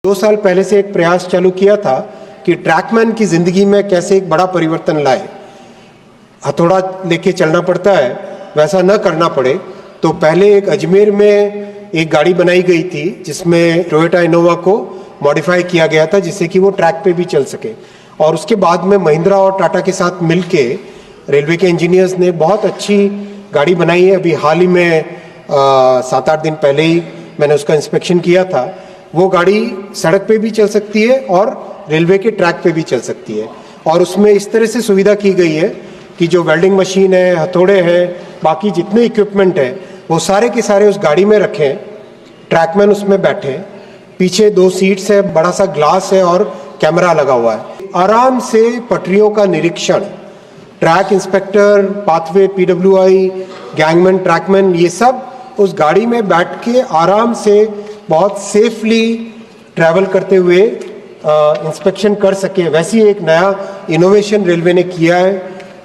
2 साल पहले से एक प्रयास चालू किया था कि ट्रैकमैन की जिंदगी में कैसे एक बड़ा परिवर्तन लाए। हथौड़ा लेके चलना पड़ता है, वैसा न करना पड़े। तो पहले एक अजमेर में एक गाड़ी बनाई गई थी जिसमें टोयोटा इनोवा को मॉडिफाई किया गया था जिससे कि वो ट्रैक पे भी चल सके। और उसके बाद में महिंद्रा और टाटा के साथ मिलके रेलवे के इंजीनियर्स ने बहुत अच्छी गाड़ी बनाई है। अभी हाल ही में 7-8 दिन पहले ही मैंने उसका इंस्पेक्शन किया था। वो गाड़ी सड़क पे भी चल सकती है और रेलवे के ट्रैक पे भी चल सकती है। और उसमें इस तरह से सुविधा की गई है कि जो वेल्डिंग मशीन है, हथौड़े हैं, बाकी जितने इक्विपमेंट है वो सारे के सारे उस गाड़ी में रखें। ट्रैकमैन उसमें बैठे, पीछे 2 सीट्स है, बड़ा सा ग्लास है और कैमरा लगा हुआ है। आराम से पटरियों का निरीक्षण, track inspector, pathway, PWI, gangman, trackman, ये सब उस गाड़ी में बैठ के आराम से बहुत सेफली ट्रैवल करते हुए इंस्पेक्शन कर सके। वैसी एक नया इनोवेशन रेलवे ने किया है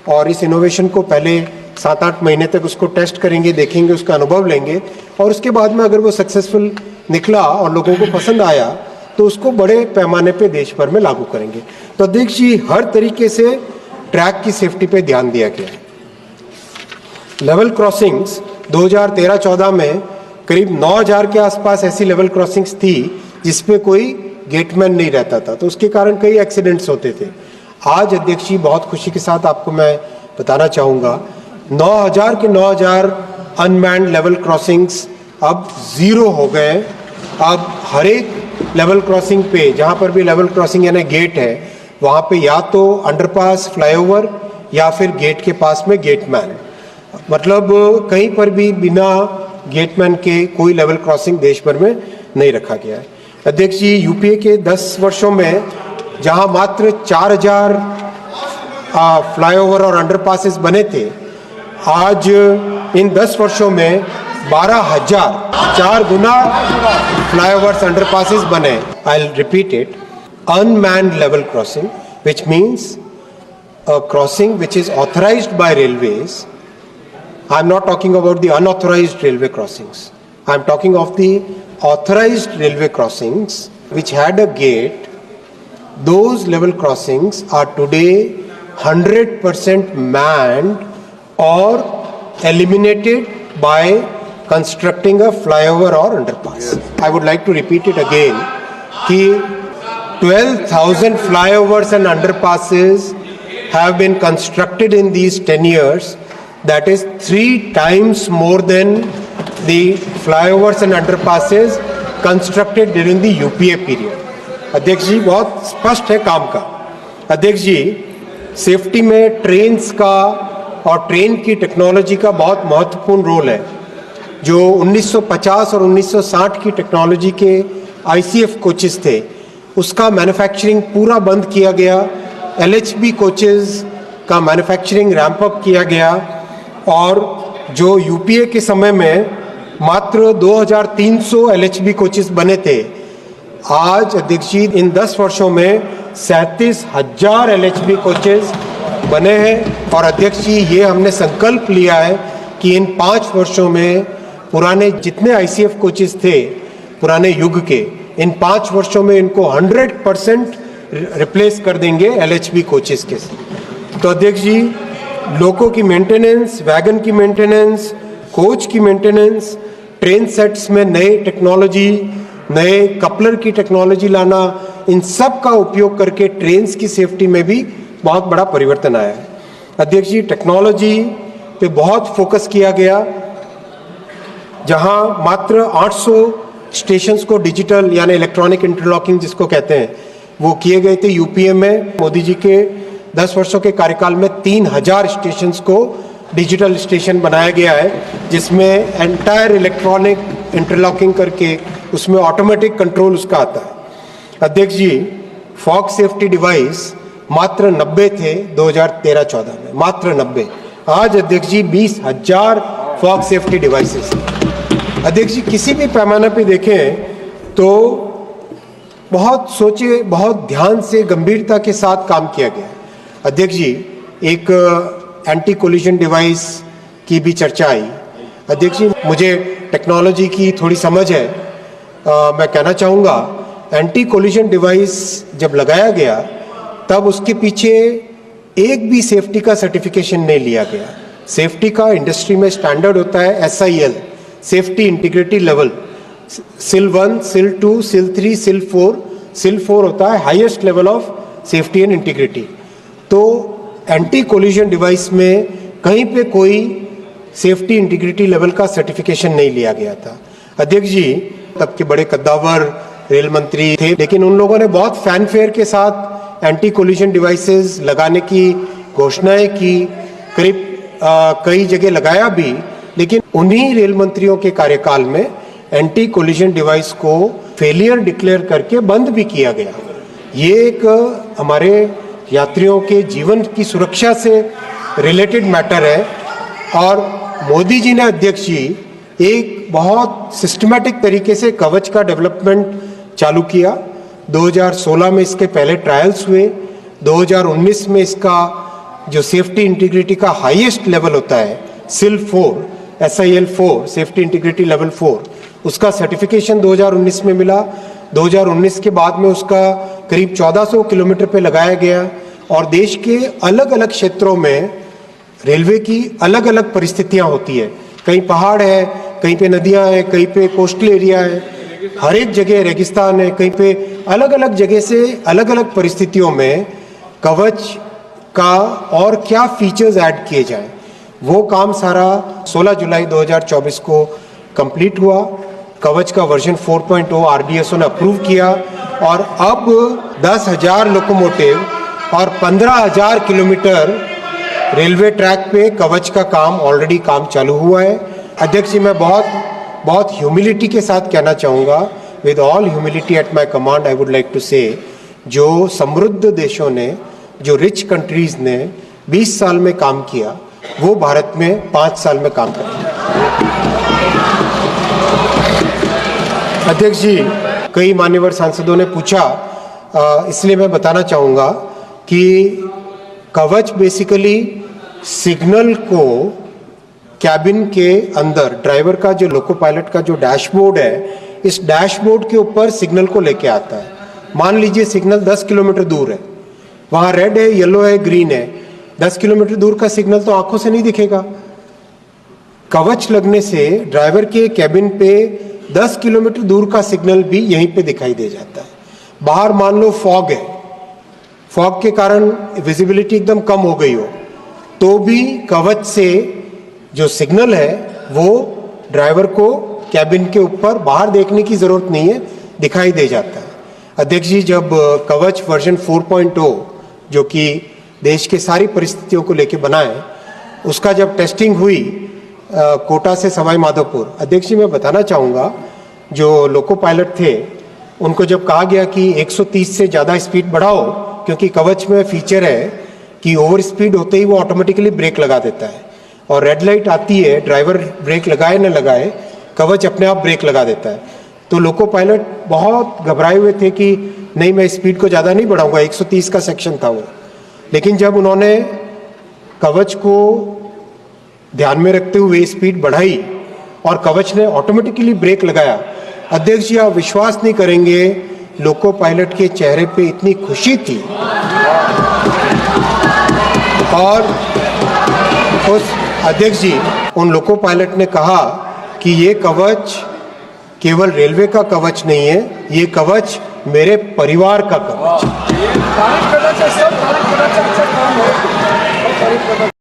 और इस इनोवेशन को पहले 7-8 महीने तक उसको टेस्ट करेंगे, देखेंगे, उसका अनुभव लेंगे और उसके बाद में अगर वो सक्सेसफुल निकला और लोगों को पसंद आया तो उसको बड़े पैमाने पे देश भर में लागू करेंगे। तो अध्यक्ष जी, हर तरीके से ट्रैक की सेफ्टी पे ध्यान दिया गया है। लेवल क्रॉसिंग्स 2013-14 में करीब 9000 के आसपास ऐसी लेवल क्रॉसिंग्स थी जिसपे कोई गेटमैन नहीं रहता था, तो उसके कारण कई एक्सीडेंट्स होते थे। आज अध्यक्ष जी, बहुत खुशी के साथ आपको मैं बताना चाहूँगा, 9000 के 9000 अनमैन्ड लेवल क्रॉसिंग्स अब 0 हो गए। अब हर एक लेवल क्रॉसिंग पे, जहाँ पर भी लेवल क्रॉसिंग यानी गेट है, वहाँ पे या तो अंडरपास, फ्लाईओवर या फिर गेट के पास में गेटमैन, मतलब कहीं पर भी बिना गेटमैन के कोई लेवल क्रॉसिंग देश भर में नहीं रखा गया है। अध्यक्ष जी, यूपीए के 10 वर्षों में जहां मात्र 4000 फ्लाईओवर और अंडरपासेस बने थे, आज इन 10 वर्षों में 12000, 4 गुना फ्लाईओवर्स, अंडरपासेस बने। I will repeat it, unmanned level crossing, which means a crossing which is authorised bye railways. I am not talking about the unauthorized railway crossings. I am talking of the authorized railway crossings which had a gate. Those level crossings are today 100% manned or eliminated by constructing a flyover or underpass. I would like to repeat it again कि 12,000 flyovers and underpasses have been constructed in these 10 years. That is 3 times more than the flyovers and underpasses constructed during the UPA period. अध्यक्ष जी, बहुत स्पष्ट है काम का। अध्यक्ष जी, safety में trains का और ट्रेन की टेक्नोलॉजी का बहुत महत्वपूर्ण रोल है। जो 1950 और 1960 की टेक्नोलॉजी के ICF कोचेस थे, उसका मैन्युफैक्चरिंग पूरा बंद किया गया। LHB कोचेस का मैन्युफैक्चरिंग रैंप अप किया गया और जो यूपीए के समय में मात्र 2300 LHB कोचेस बने थे, आज अध्यक्ष जी इन 10 वर्षों में 37,000 LHB कोचेस बने हैं। और अध्यक्ष जी, ये हमने संकल्प लिया है कि इन 5 वर्षों में पुराने जितने ICF कोचेस थे पुराने युग के, इन 5 वर्षों में इनको 100% रिप्लेस कर देंगे LHB कोचेस के। तो अध्यक्ष जी, लोको की मेंटेनेंस, वैगन की मेंटेनेंस, कोच की मेंटेनेंस, ट्रेन सेट्स में नए टेक्नोलॉजी, नए कपलर की टेक्नोलॉजी लाना, इन सब का उपयोग करके ट्रेन्स की सेफ्टी में भी बहुत बड़ा परिवर्तन आया है। अध्यक्ष जी, टेक्नोलॉजी पे बहुत फोकस किया गया। जहां मात्र 800 स्टेशंस को डिजिटल यानी इलेक्ट्रॉनिक इंटरलॉकिंग जिसको कहते हैं, वो किए गए थे यूपीए में। मोदी जी के 10 वर्षों के कार्यकाल में 3000 स्टेशंस को डिजिटल स्टेशन बनाया गया है, जिसमें एंटायर इलेक्ट्रॉनिक इंटरलॉकिंग करके उसमें ऑटोमेटिक कंट्रोल उसका आता है। अध्यक्ष जी, फॉग सेफ्टी डिवाइस मात्र 90 थे 2013-14 में, मात्र 90। आज अध्यक्ष जी 20,000 फॉग सेफ्टी डिवाइसेस। अध्यक्ष जी, किसी भी पैमाने पे देखें तो बहुत सोचे, बहुत ध्यान से, गंभीरता के साथ काम किया गया है। अध्यक्ष जी, एक एंटी कोलिजन डिवाइस की भी चर्चा आई। अध्यक्ष जी, मुझे टेक्नोलॉजी की थोड़ी समझ है। मैं कहना चाहूँगा एंटी कोलिजन डिवाइस जब लगाया गया तब उसके पीछे एक भी सेफ्टी का सर्टिफिकेशन नहीं लिया गया। सेफ्टी का इंडस्ट्री में स्टैंडर्ड होता है SIL, safety integrity level, SIL 1, SIL 2, SIL 3, SIL 4। SIL 4 होता है highest level of safety and integrity. तो एंटी कोलिजन डिवाइस में कहीं पे कोई सेफ्टी इंटीग्रिटी लेवल का सर्टिफिकेशन नहीं लिया गया था। अध्यक्ष जी तब के बड़े कद्दावर रेल मंत्री थे, लेकिन उन लोगों ने बहुत फैनफेयर के साथ एंटी कोलिजन डिवाइसेस लगाने की घोषणाएं की, करीब कई जगह लगाया भी, लेकिन उन्हीं रेल मंत्रियों के कार्यकाल में एंटी कोलिजन डिवाइस को फेलियर डिक्लेयर करके बंद भी किया गया। ये एक हमारे यात्रियों के जीवन की सुरक्षा से रिलेटेड मैटर है और मोदी जी ने अध्यक्ष जी एक बहुत सिस्टमैटिक तरीके से कवच का डेवलपमेंट चालू किया। 2016 में इसके पहले ट्रायल्स हुए, 2019 में इसका जो सेफ्टी इंटीग्रिटी का हाईएस्ट लेवल होता है SIL 4 सेफ्टी इंटीग्रिटी लेवल 4, उसका सर्टिफिकेशन 2019 में मिला। 2019 के बाद में उसका करीब 1400 किलोमीटर पे लगाया गया और देश के अलग अलग क्षेत्रों में रेलवे की अलग अलग परिस्थितियां होती है, कहीं पहाड़ है, कहीं पे नदियां हैं, कहीं पे कोस्टल एरिया है, हर एक जगह रेगिस्तान है, कहीं पे अलग अलग जगह से अलग अलग परिस्थितियों में कवच का और क्या फीचर्स ऐड किए जाएं, वो काम सारा 16 जुलाई 2024 को कंप्लीट हुआ। कवच का वर्जन 4.0 RDSO ने अप्रूव किया और अब 10,000 लोकोमोटिव और 15,000 किलोमीटर रेलवे ट्रैक पे कवच का काम ऑलरेडी काम चालू हुआ है। अध्यक्ष जी मैं बहुत ह्यूमिलिटी के साथ कहना चाहूँगा, with all humility at my command I would like to say, जो समृद्ध देशों ने, जो रिच कंट्रीज ने 20 साल में काम किया, वो भारत में 5 साल में काम करेंगे। अध्यक्ष जी कई मान्यवर सांसदों ने पूछा, इसलिए मैं बताना चाहूँगा कि कवच बेसिकली सिग्नल को कैबिन के अंदर ड्राइवर का जो लोको पायलट का जो डैशबोर्ड है, इस डैशबोर्ड के ऊपर सिग्नल को लेके आता है। मान लीजिए सिग्नल 10 किलोमीटर दूर है, वहाँ रेड है, येलो है, ग्रीन है, 10 किलोमीटर दूर का सिग्नल तो आंखों से नहीं दिखेगा। कवच लगने से ड्राइवर के कैबिन पे 10 किलोमीटर दूर का सिग्नल भी यहीं पे दिखाई दे जाता है। बाहर मान लो फॉग है, फॉग के कारण विजिबिलिटी एकदम कम हो गई हो, तो भी कवच से जो सिग्नल है वो ड्राइवर को कैबिन के ऊपर बाहर देखने की जरूरत नहीं है, दिखाई दे जाता है। अध्यक्ष जी जब कवच वर्जन 4.0 जो कि देश के सारी परिस्थितियों को लेके बना है, उसका जब टेस्टिंग हुई कोटा से सवाई माधोपुर, अध्यक्ष जी मैं बताना चाहूँगा जो लोको पायलट थे उनको जब कहा गया कि 130 से ज़्यादा स्पीड बढ़ाओ, क्योंकि कवच में फीचर है कि ओवर स्पीड होते ही वो ऑटोमेटिकली ब्रेक लगा देता है और रेड लाइट आती है, ड्राइवर ब्रेक लगाए न लगाए कवच अपने आप ब्रेक लगा देता है। तो लोको पायलट बहुत घबराए हुए थे कि नहीं मैं स्पीड को ज़्यादा नहीं बढ़ाऊंगा, 130 का सेक्शन था वो। लेकिन जब उन्होंने कवच को ध्यान में रखते हुए स्पीड बढ़ाई और कवच ने ऑटोमेटिकली ब्रेक लगाया, अध्यक्ष जी आप विश्वास नहीं करेंगे, लोको पायलट के चेहरे पे इतनी खुशी थी और उस अध्यक्ष जी उन लोको पायलट ने कहा कि ये कवच केवल रेलवे का कवच नहीं है, ये कवच मेरे परिवार का कवच है।